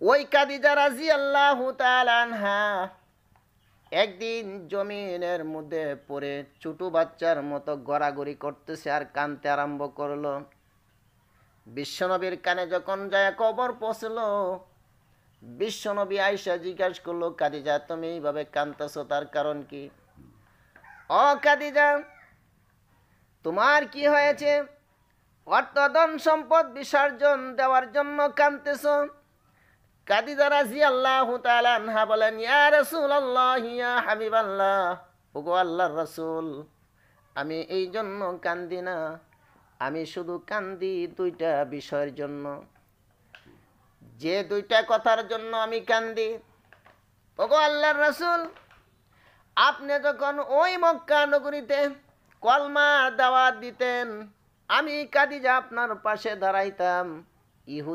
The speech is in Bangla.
ওই খাদিজা রাদিয়াল্লাহু তাআলা আনহা একদিন জমিনের মধ্যে পড়ে ছোট বাচ্চার মতো গড়াগড়ি করতেছে আর কাঁদতে আরম্ভ করলো। বিশ্বনবীর কানে যখন যায় খবর পৌঁছলো, বিশ্বনবী আয়েশা জিজ্ঞাসা করলো, খাদিজা তুমি এইভাবে কাঁদতেছো, তার কারণ কি? ও খাদিজা, তোমার কি হয়েছে? অর্থ ধন সম্পদ বিসর্জন দেওয়ার জন্য কাঁদতেছো? খাদিজা রাদিয়াল্লাহু তাআলা আনহা বলেন, ইয়া রাসূলুল্লাহ, ইয়া হাবিবাল্লাহ, ওগো আল্লাহর রাসূল, আমি এই জন্য কান্দি না, আমি শুধু কান্দি দুইটা বিষয়ের জন্য। যে দুইটা কথার জন্য আমি কান্দি, ওগো আল্লাহর রাসূল, আপনি যখন ওই মক্কা নগরীতে কলমা দাওয়াত দিতেন, আমি খাদিজা আপনার পাশে দাঁড়াইতাম।